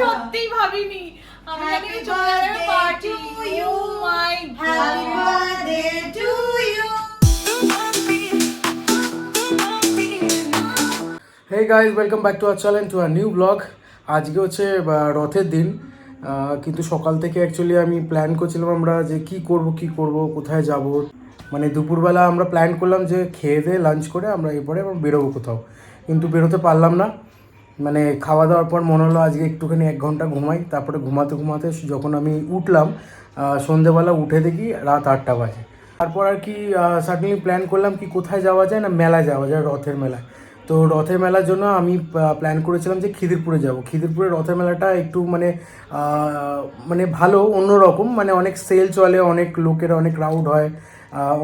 সত্যি ভাবিনি আমি জানি চলে যাবে party you my happy birthday to you. Hey guys, welcome back to our channel, to our new vlog. আজকে হচ্ছে রথের দিন, কিন্তু সকাল থেকে অ্যাকচুয়ালি আমি প্ল্যান করছিলাম আমরা যে কি করব কোথায় যাব। মানে দুপুরবেলা আমরা প্ল্যান করলাম যে খেয়ে দিয়ে লাঞ্চ করে আমরা এরপরে আমরা বেরোবো কোথাও, কিন্তু বেরোতে পারলাম না। মানে খাওয়া দাওয়ার পর মনে হলো আজকে একটুখানি 1 ঘন্টা ঘুমাই। তারপরে ঘুমাতে যখন আমি উঠলাম সন্ধেবেলা উঠে দেখি রাত 8টা বাজে। তারপর আর কি সাডেনলি প্ল্যান করলাম কি কোথায় যাওয়া যায়, না মেলায় যাওয়া যায়, রথের মেলায়। তো রথের মেলার জন্য আমি প্ল্যান করেছিলাম যে খিদিরপুরে যাব। খিদিরপুরে রথের মেলাটা একটু মানে ভালো, অন্যরকম, মানে অনেক সেল চলে, অনেক লোকের অনেক ক্রাউড হয়।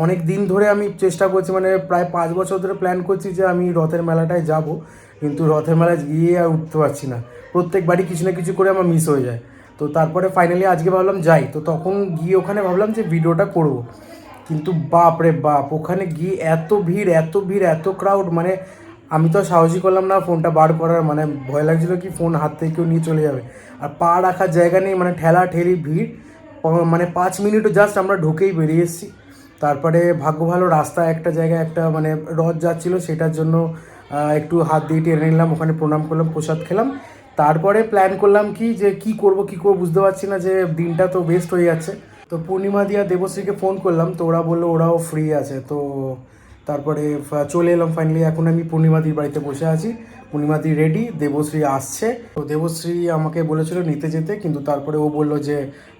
অনেক দিন ধরে আমি চেষ্টা করছি, মানে প্রায় 5 বছর ধরে প্ল্যান করছি যে আমি রথের মেলাটায় যাব, কিন্তু রথের মেলায় গিয়ে আর উঠতে পারছি না। প্রত্যেকবারই কিছু না কিছু করে আমার মিস হয়ে যায়। তো তারপরে ফাইনালি আজকে ভাবলাম যাই। তো তখন গিয়ে ওখানে ভাবলাম যে ভিডিওটা করব, কিন্তু বাপ রে বাপ, ওখানে গিয়ে এত ভিড় এত ক্রাউড, মানে আমি তো সাহসই করলাম না ফোনটা বার করার। মানে ভয় লাগছিল কি ফোন হাত থেকে কেউ নিয়ে চলে যাবে, আর পা রাখার জায়গা নেই, মানে ঠেলা ঠেলি ভিড়। মানে 5 মিনিটও জাস্ট আমরা ঢুকেই বেরিয়ে এসেছি। তারপরে ভাগ্য ভালো রাস্তায় একটা জায়গায় একটা মানে রথ যাচ্ছিলো, সেটার জন্য একটু হাত দিয়ে টেনে নিলাম, ওখানে প্রণাম করলাম, প্রসাদ খেলাম। তারপরে প্ল্যান করলাম কি যে কি করব বুঝতে পারছি না, যে দিনটা তো বেস্ট হয়ে যাচ্ছে। তো পূর্ণিমা দিয়া দেবশ্রীকে ফোন করলাম, তো ওরা বললো ওরাও ফ্রি আছে। তো তারপরে চলে এলাম ফাইনালি। এখন আমি পূর্ণিমাদির বাড়িতে বসে আছি, পূর্ণিমাদি রেডি, দেবশ্রী আসছে। তো দেবশ্রী আমাকে বলেছিল নিতে যেতে, কিন্তু তারপরে ও বললো যে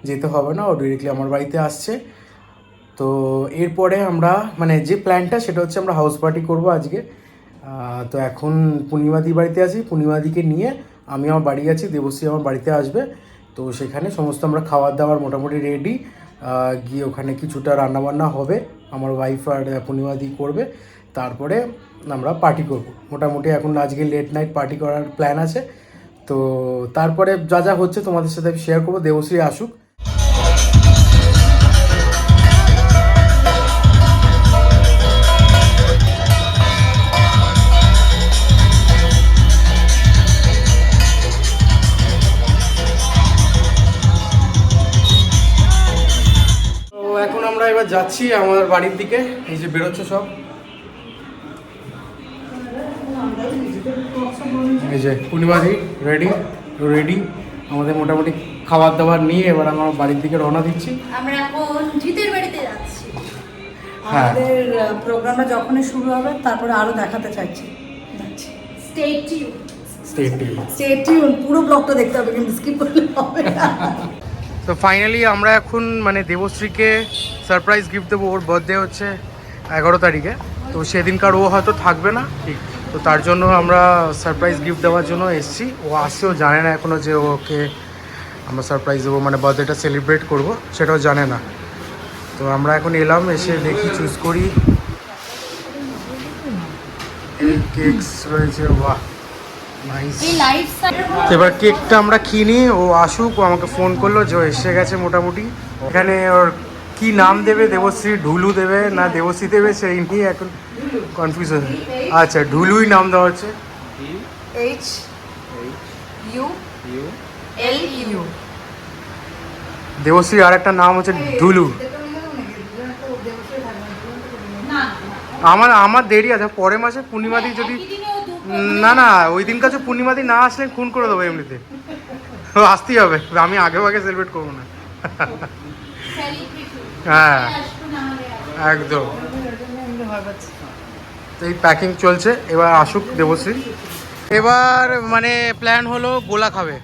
যেতে হবে না, ও ডিরেক্টলি আমার বাড়িতে আসছে। তো এরপরে আমরা মানে যে প্ল্যানটা সেটা হচ্ছে আমরা হাউস পার্টি করবো আজকে। তো এখন পূর্ণিমাদির বাড়িতে আছি, পূর্ণিমাদিকে নিয়ে আমি আমার বাড়ি আছি, দেবশ্রী আমার বাড়িতে আসবে। তো সেখানে সমস্ত আমরা খাবার দাবার মোটামুটি রেডি, গিয়ে ওখানে কিছুটা রান্নাবান্না হবে, আমার ওয়াইফ আর পূর্ণিমাদি করবে। তারপরে আমরা পার্টি করব মোটামুটি। এখন আজকে লেট নাইট পার্টি করার প্ল্যান আছে। তো তারপরে যা যা হচ্ছে তোমাদের সাথে আমি শেয়ার করবো, দেবশ্রী আসুক। এখন আমরা এবার যাচ্ছি আমার বাড়ির দিকে। এই যে বেরোচ্ছে সব, এই যে পূর্ণিমাদি রেডি আমাদের মোটামুটি খাবার দাবার নিয়ে এবার আমার বাড়ির দিকে রওনা দিচ্ছি। আমরা এখন জিতের বাড়িতে যাচ্ছি। আমাদের প্রোগ্রামটা যখনই শুরু হবে তারপরে আরো দেখাতে চাইছি। স্টে টিউন, পুরো ব্লগটা দেখতে হবে, কিন্তু স্কিপ করলে হবে না। তো ফাইনালি আমরা এখন মানে দেবশ্রীকে সারপ্রাইজ গিফট দেবো। ওর বার্থডে হচ্ছে 11 তারিখে, তো সেদিনকার ও হয়তো থাকবে না, ঠিক। তো তার জন্য আমরা সারপ্রাইজ গিফট দেওয়ার জন্য এসেছি। ও আসছেও জানে না এখনও যে ওকে আমরা সারপ্রাইজ দেবো, মানে বার্থডেটা সেলিব্রেট করব সেটাও জানে না। তো আমরা এখন এলাম, এসে দেখি চুজ করি, এই কেকস রয়েছে, বাহ নাইস। এবার কেকটা আমরা কিনি, ও আসুক, ও আমাকে ফোন করলো যে ও এসে গেছে মোটামুটি। এখানে ওর কি নাম দেবে, দেবশ্রী ঢুলু দেবে না দেবশ্রী দেবে সেই নিয়ে এখন কনফিউজ হচ্ছে। আচ্ছা, ঢুলুই নাম দেওয়া হচ্ছে। HULU। দেবশ্রী আর একটা নাম হচ্ছে ঢুলু। আমার দেরি আছে, পরের মাসে পূর্ণিমাদি যদি না ওই দিন কাছে পূর্ণিমাদি না আসলে খুন করে দেবো এমনিতে। আসতেই হবে, আমি আগে সেলিব্রেট করবো না। হ্যাঁ একদম। তো এই প্যাকিং চলছে, এবার আসুক দেবশ্রী। এবার মানে প্ল্যান হলো গোলা খাবে,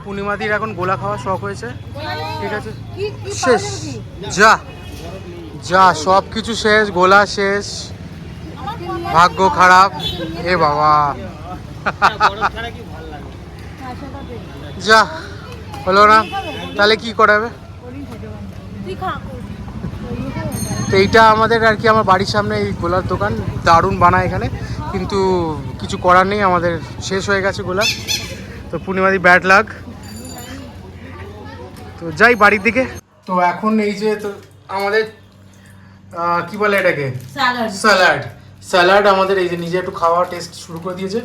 পূর্ণিমাদির এখন গোলা খাওয়ার শখ হয়েছে, ঠিক আছে। শেষ, যা সব কিছু শেষ, গোলা শেষ, ভাগ্য খারাপ, এ বাবা। যা হলো না, তাহলে কি করাবে। তো এইটা আমাদের আর কি, আমার বাড়ির সামনে এই গোলার দোকান, দারুণ বানায় এখানে, কিন্তু কিছু করার নেই, আমাদের শেষ হয়ে গেছে গোলা। তো পূর্ণিমাদি ব্যাড লাক। তো যাই বাড়ির দিকে। তো এখন এই যে তো আমাদের কি বলে এটাকে, স্যালাড আমাদের এই যে নিজে একটু খাওয়া টেস্ট শুরু করে দিয়েছে।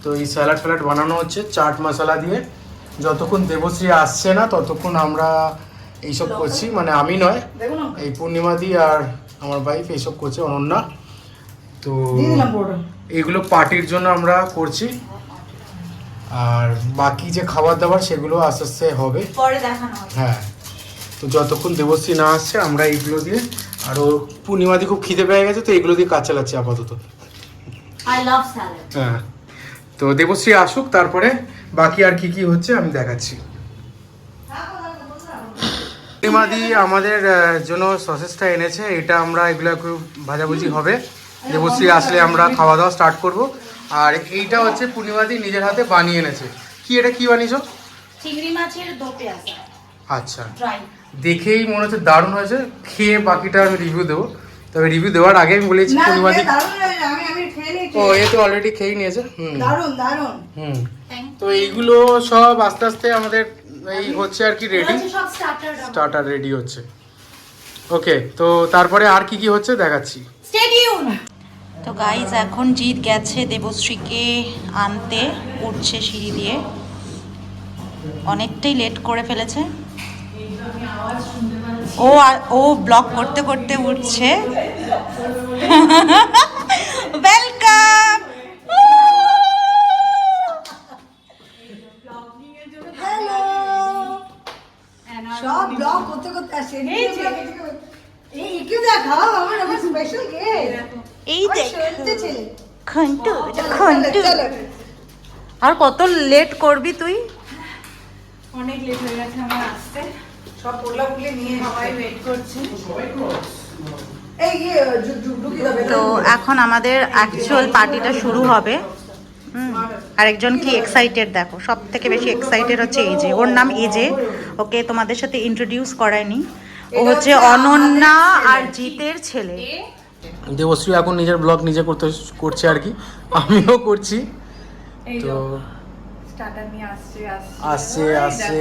তো এই স্যালাড বানানো হচ্ছে চাট মশলা দিয়ে, যতক্ষণ দেবশ্রী আসছে না ততক্ষণ আমরা এইসব করছি, মানে আমি নয়, এই পূর্ণিমাদি আর আমার ওয়াইফ এইসব করছে, অনন্যা। তো এইগুলো পার্টির জন্য আমরা করছি, আর বাকি যে খাবার দাবার সেগুলো আস্তে আস্তে হবে, পরে দেখানো হবে। হ্যাঁ। তো যতক্ষণ দেবশ্রী না আসছে আমরা এইগুলো দিয়ে, আর ও পূর্ণিমাদি খুব খিদে পেয়ে গেছে তো এগুলো দিয়ে কাজ চালাচ্ছি আপাতত। I love salad. হ্যাঁ, তো দেবশ্রী আসুক, তারপরে বাকি আর কি কি হচ্ছে আমি দেখাচ্ছি। পূর্ণিমাদি আমাদের জন্য সসেসটা এনেছে, এটা আমরা এগুলো একটু ভাজাভুজি হবে, দেবশ্রী আসলে আমরা খাওয়া দাওয়া স্টার্ট করব। আর এইটা হচ্ছে পূর্ণিমাদি নিজের হাতে বানিয়ে এনেছে। কি এটা কি বানিয়েছো? চিংড়ি মাছের দো পেঁয়াজা। আচ্ছা, ড্রাই। দেখেই মনে হচ্ছে দারুণ হয়েছে, খেয়ে বাকিটা আমি রিভিউ দেবো। তবে রিভিউ দেওয়ার আগে আমি বলেছি পূর্ণিমাদি, ও এ তো অলরেডি খেয়ে নিয়েছে। হুম, তো এইগুলো সব আস্তে আস্তে আমাদের এই হচ্ছে আর কি রেডি, সব স্টার্টার রেডি হচ্ছে। ওকে, তো তারপরে আর কি কি হচ্ছে দেখাচ্ছি। Stay tune. তো গাইজ এখন জিৎ গেছে দেবশ্রীকে আনতে, উঠছে সিঁড়ি দিয়ে, অনেকটাই লেট করে ফেলেছে। ও ব্লগ করতে করতে উঠছে। ওয়েলকাম। সব ব্লগ করতে করতে আসে এই কি দেখাও আমার স্পেশাল গেস্ট এই দেখ ছেলে খন্টু, এটা খন্টু। আর কত লেট করবি তুই? অনেক লেট হয়ে গেছে আমার আসতে, সব পোলাগুলি নিয়ে সবাই ওয়েট করছে। এই ঢুকি যাবে তো এখন আমাদের অ্যাকচুয়াল পার্টিটা শুরু হবে। আরেকজন কি এক্সাইটেড দেখো, সব থেকে বেশি এক্সাইটেড হচ্ছে এজে। ওর নাম এজে, ওকে তোমাদের সাথে ইন্ট্রোডিউস করায়নি। ও হচ্ছে অনন্যা আর জিতের ছেলে। দেবশ্রী এখন নিজের ব্লগ নিজে করছে আর কি, আমিও করছি। তো স্টার্টার নিয়ে আসছে আসছে আসছে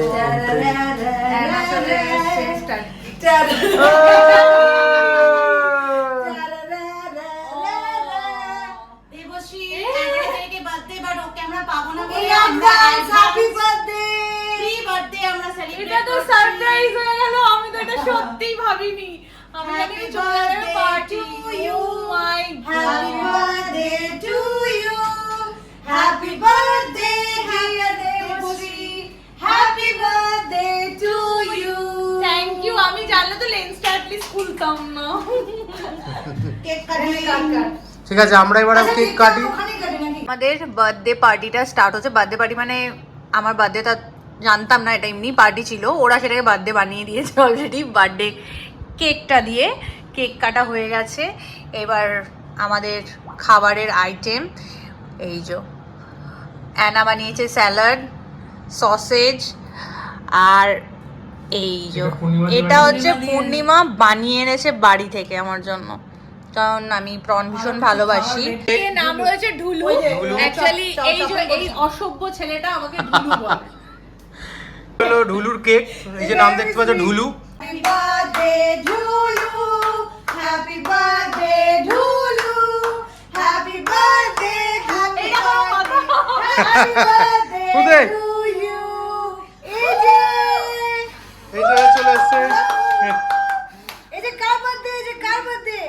দেবশ্রী 11 তারিখে বার্থডে, বাট ওকে আমরা পাবো না বলে হ্যাপি বার্থডে ফ্রি বার্থডে আমরা সেলিব্রেট। এটা তো সারপ্রাইজ হয়ে গেল, আমি তো এটা সত্যিই ভাবিনি। আমি জানি চলে যাবে party you my happy birthday to you happy birthday dear Debashree happy birthday to you thank you. আমি জানলে তো লেন্সটা অ্যাটলিস্ট খুলতাম না। কেক কাটলে ঠিক আছে, আমরা এবার কেক কাটি। ওখানে কাটে নাকি আমাদের বার্থডে পার্টিটা স্টার্ট হচ্ছে। বার্থডে পার্টি মানে আমার বার্থডেটা জানতাম না, এটা এমনি পার্টি ছিল, ওরা সেটাকে বার্থডে বানিয়ে দিয়েছে অলরেডি। বার্থডে কেকটা দিয়ে কেক কাটা হয়ে গেছে। এবার আমাদের খাবারের আইটেম এই যে অ্যানা বানিয়েছে স্যালাড, সসেজ, আর এই যে এটা হচ্ছে পূর্ণিমা বানিয়ে এনেছে বাড়ি থেকে আমার জন্য, কারণ আমি প্রন ভীষণ ভালোবাসি। এর নাম রয়েছে ঢুলু। অ্যাকচুয়ালি এই অসভ্য ছেলেটা আমাকে ঢুলু বলে। হলো ঢুলুর কেক, এই যে নাম দেখতে পাচ্ছ Dhulu. Happy birthday Dhulu happy birthday Dhulu happy birthday happy birthday কোথায়? টু ইউ এই যে চলে এসছে। এই যে কার বার্থডে এই যে কার বার্থডে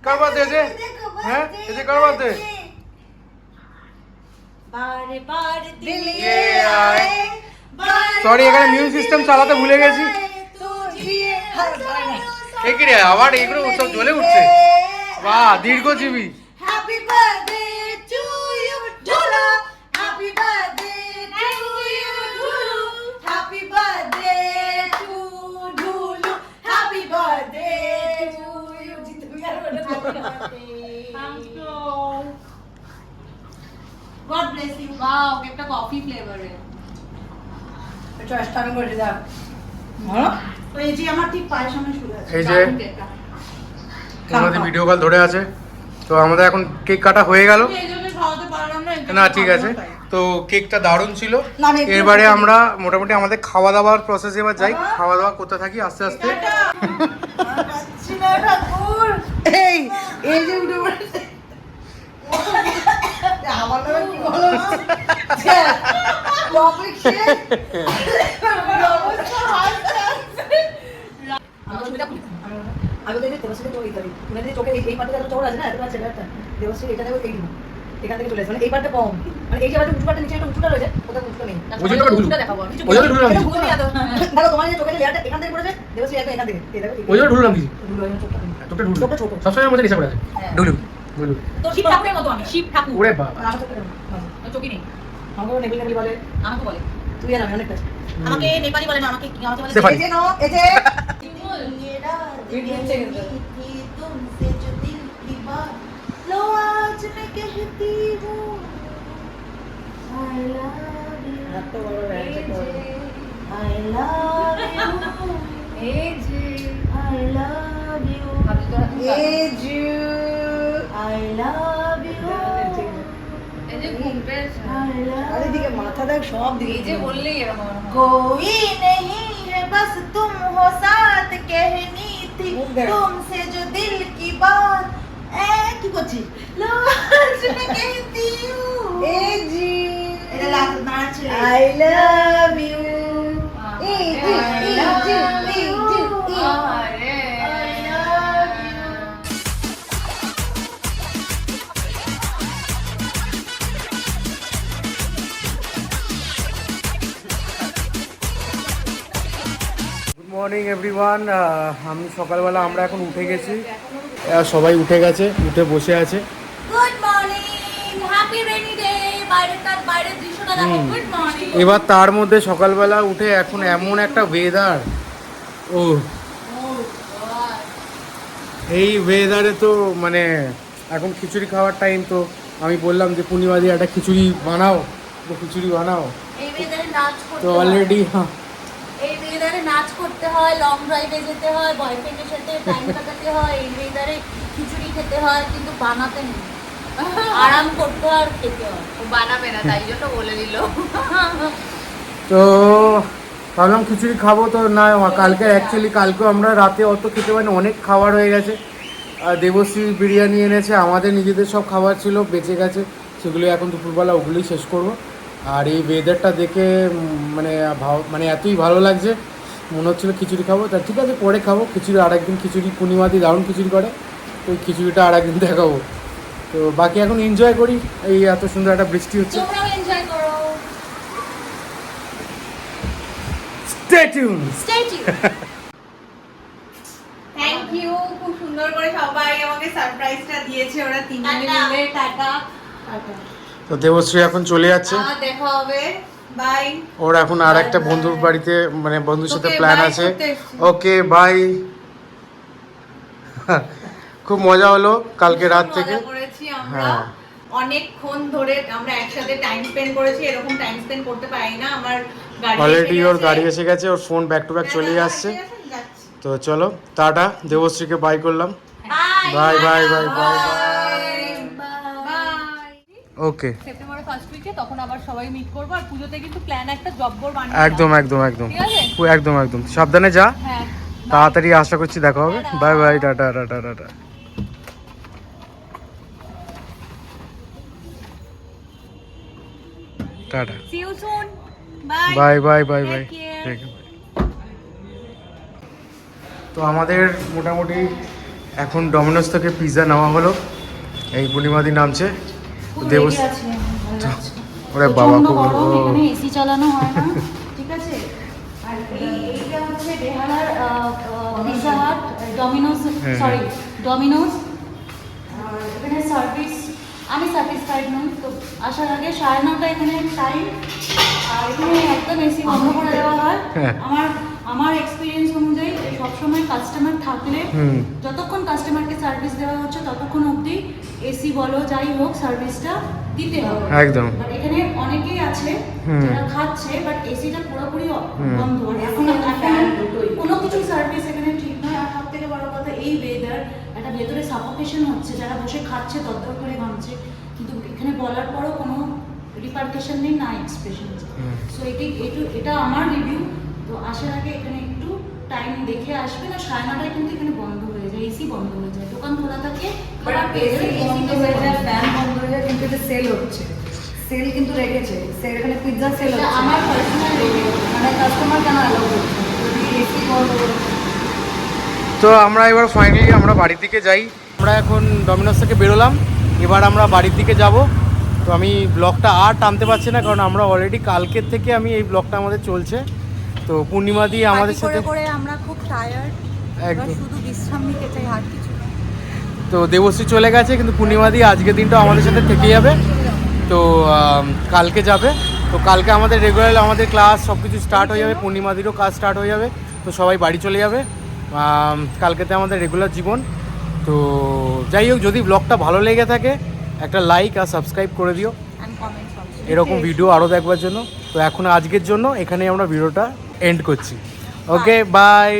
কার বার্থডে যে? হ্যাঁ, এই যে কার বার্থডে? বারে বারে দিলে আয়। সরি, এখানে মিউজিক সিস্টেম চালাতে ভুলে গেছি। এই কি রে, আবার এইগুলো সব জ্বলে উঠছে। বাহ, দীর্ঘজীবী। Happy birthday to you Dhulu happy birthday to you Dhulu happy birthday to Dhulu happy birthday to you God bless you. Wow, একটা কফি ফ্লেভারের। এটা স্টার্ট করে দাও হ্যাঁ তো এই যে আমার ঠিক পায়ের সামনে শুরু আছে এই যে আমাদের ভিডিও কল ধরে আছে। তো আমাদের এখন কেক কাটা হয়ে গেল। এই জন্য খাওয়াতে পারলাম না। না ঠিক আছে, তো কেকটা দারুণ ছিল। না, আমি একটু- এবারে আমরা মোটামুটি আমাদের খাওয়া দাওয়ার প্রসেসে এবার যাই, খাওয়া দাওয়া করতে থাকি আস্তে আস্তে। ঠাকুর এই এই যে উঠে পড়েছে আমার নামে কি বলো টপিক শেষ। আমি তো দেবশ্রী তো এই মানে চোখে এই পাটে যত চোর আছে না এতটা ছেলেটা দেবশ্রী এটা দেখো এই এখান থেকে চলে আসে মানে এই পাটটা কম মানে এই যে পাটে উঁচু পাটটা নিচে একটা উঁচুটা রয়েছে ওটা উঁচুটা নেই উঁচুটা দেখাবো কিছু দেখো তোমার যে চোখে লেয়ারটা এখান থেকে পড়েছে দেবশ্রী একদম এখান থেকে এই দেখো ওই জন্য ঢুললাম কি ঢুলো চোখটা চোখটা ঢুল সবসময় মধ্যে নেশা করে আছে ঢুলু ঢুলু তো শিব ঠাকুরের মতো আমি শিব ঠাকুর ওরে বাবা আমার চোখটা চোখই নেই আমাকে নেবল নেবল বলে আমাকে বলে তুই আর আমি অনেক কাছে আমাকে নেপালি বলে না আমাকে আমাকে বলে সেফালি। এই যে নো এই যে तुमसे जो दिल की बात लो आज मैं कहती हूँ I love you এত বড় band I love you I love you এই যে I love you আরে দিকে মাথা দেখ সব দিকে এই যে বললেই এরকম कोई नहीं है बस तुम हो साथ कहनी थी मुख देखो। तुमसे जो दिल की बात কি করছিস लो आज मैं कहती हूँ এই যে এটা লাস্ট নাচে I love you এই যে এই যে এই যে আরে I love you good morning everyone আমি সকালবেলা আমরা এখন উঠে গেছি সবাই উঠে গেছে উঠে বসে আছে good morning happy rainy day বাইরের দৃশ্যটা দেখো গুড মর্নিং এবার তার মধ্যে সকালবেলা উঠে এখন এমন একটা ওয়েদার ও এই ওয়েদারে তো মানে এখন খিচুড়ি খাওয়ার টাইম তো আমি বললাম যে পূর্ণিমাদি একটা খিচুড়ি বানাও তো খিচুড়ি বানাও এই ওয়েদারে নাচ করতে তো অলরেডি এই ওয়েদারে নাচ করতে হয় লং ড্রাইভে যেতে হয় বয়ফ্রেন্ডের সাথে টাইম কাটাতে হয় এই ওয়েদারে খিচুড়ি খেতে হয় কিন্তু বানাতে নেই আরাম করতে হয় আর খেতে হয় ও বানাবে না তাই জন্য বলে দিল তো ভাবলাম খিচুড়ি খাবো তো না কালকে অ্যাকচুয়ালি কালকেও আমরা রাতে অত খেতে পারি না, অনেক খাবার হয়ে গেছে আর দেবশ্রী বিরিয়ানি এনেছে আমাদের নিজেদের সব খাবার ছিল বেঁচে গেছে সেগুলো এখন দুপুরবেলা ওগুলোই শেষ করব আর এই ওয়েদারটা দেখে মানে এতই ভালো লাগছে মনে হচ্ছিলো খিচুড়ি খাবো তা ঠিক আছে পরে খাবো খিচুড়ি আরেকদিন খিচুড়ি পূর্ণিমাদি দারুণ খিচুড়ি করে তো ওই খিচুড়িটা আরেকদিন দেখাবো তো বাকি এখন এনজয় করি এই এত সুন্দর একটা বৃষ্টি হচ্ছে তোমরাও এনজয় করো Stay tuned! Stay tune thank you খুব সুন্দর করে সবাই আমাকে সারপ্রাইজটা দিয়েছে ওরা তিনজনে মিলে টাটা তো দেবশ্রী এখন চলে যাচ্ছে দেখা হবে বাই ওর এখন আর একটা বন্ধুর বাড়িতে মানে বন্ধুর সাথে তোকে প্ল্যান bye আছে করতে এসেছি। ওকে বাই খুব মজা হলো কালকে রাত মজা থেকে করেছি আমরা হ্যাঁ। অনেকক্ষণ ধরে আমরা একসাথে টাইম স্পেন্ড করেছি এরকম টাইম স্পেন্ড করতে পারি না আমার গাড়ি অলরেডি ওর গাড়ি এসে গেছে ওর ফোন ব্যাক টু ব্যাক চলে আসছে তো চলো টাটা দেবশ্রীকে বাই করলাম by bye bye bye okay সেপ্টেম্বরের ফার্স্ট উইকে তখন আবার সবাই মিট করবো আর পুজোতে কিন্তু প্ল্যান একটা জব্বর বানিয়ে একদম একদম একদম ঠিক আছে? একদম একদম সাবধানে যা হ্যাঁ তাড়াতাড়ি আশা করছি দেখা হবে bye bye tata tata tata tata see you soon bye bye bye bye bye Take care. তো আমাদের মোটামুটি এখন ডমিনোস থেকে পিৎজা নেওয়া হলো এই পূর্ণিমাদি নামছে দেবস ওরে বাবা খুব এখানে এসি চালানো হয় না ঠিক আছে আর এইটা হচ্ছে বেহালার পিৎজা হাট ডমিনোজ হ্যাঁ, সরি ডমিনোজ আর এখানে সার্ভিস আমি স্যাটিসফাইড নই তো আসার আগে 9:30 এখানে টাইম আর এখানে একদম এসি বন্ধ করে দেওয়া হয় হ্যাঁ। আমার এক্সপিরিয়েন্স অনুযায়ী সবসময় কাস্টমার থাকলে হুম। যতক্ষণ কাস্টমারকে সার্ভিস দেওয়া হচ্ছে ততক্ষণ অবধি এসি বলো যাই হোক সার্ভিসটা দিতে হবে একদম বাট এখানে অনেকেই আছে হুম। যারা খাচ্ছে বাট এসিটা পুরোপুরি হুম। বন্ধ আর এখন কোনো কিছু সার্ভিস এখানে ঠিক নয় আর সব থেকে বড় কথা এই ওয়েদার একটা ভেতরে সাফোকেশন হচ্ছে যারা বসে খাচ্ছে দরদর করে ঘামছে কিন্তু এখানে বলার পরও কোনো রিপারকেশন নেই না এক্সপ্রেশন হুম। সো এটা আমার রিভিউ তো আসার আগে এখানে একটু টাইম দেখে আসবে না 9:30 কিন্তু এখানে বন্ধ হয়ে যায় এসি বন্ধ হয়ে যায় দোকান খোলা থাকে খাবার পেয়ে এসি বন্ধ হয়ে যায় ফ্যান বন্ধ হয়ে যায় কিন্তু এটা সেল হচ্ছে সেল কিন্তু রেখেছে, সেল এখানে পিৎজা সেল এটা হচ্ছে। আমার পার্সোনাল মানে কাস্টমার কেন অ্যালাউ করছে, যদি এসি বন্ধ করে। তো আমরা এবার ফাইনালি আমরা বাড়ির দিকে যাই। আমরা এখন ডমিনোস থেকে বেরোলাম, এবার আমরা বাড়ির দিকে যাব। তো আমি ব্লগটা আর টানতে পারছি না, কারণ আমরা অলরেডি কালকের থেকে এই ব্লগটা আমাদের চলছে। তো পূর্ণিমা দিয়ে আমাদের সাথে করে আমরা খুব টায়ার্ড, একদম। শুধু বিশ্রাম নিতে চাই, আর কিছু না। তো দেবশ্রী চলে গেছে, কিন্তু পূর্ণিমা দিয়ে আজকের দিনটাও আমাদের সাথে থেকে যাবে। তো কালকে যাবে। তো কালকে আমাদের রেগুলার আমাদের ক্লাস সব কিছু স্টার্ট হয়ে যাবে, পূর্ণিমাদিরও কাজ স্টার্ট হয়ে যাবে। তো সবাই বাড়ি চলে যাবে, কালকেতে আমাদের রেগুলার জীবন। তো যাই হোক, যদি ব্লগটা ভালো লেগে থাকে একটা লাইক আর সাবস্ক্রাইব করে দিও And comments also. এরকম ভিডিও আরও দেখবার জন্য। তো এখন আজকের জন্য এখানেই আমরা ভিডিওটা এন্ড করছি। ওকে, বাই।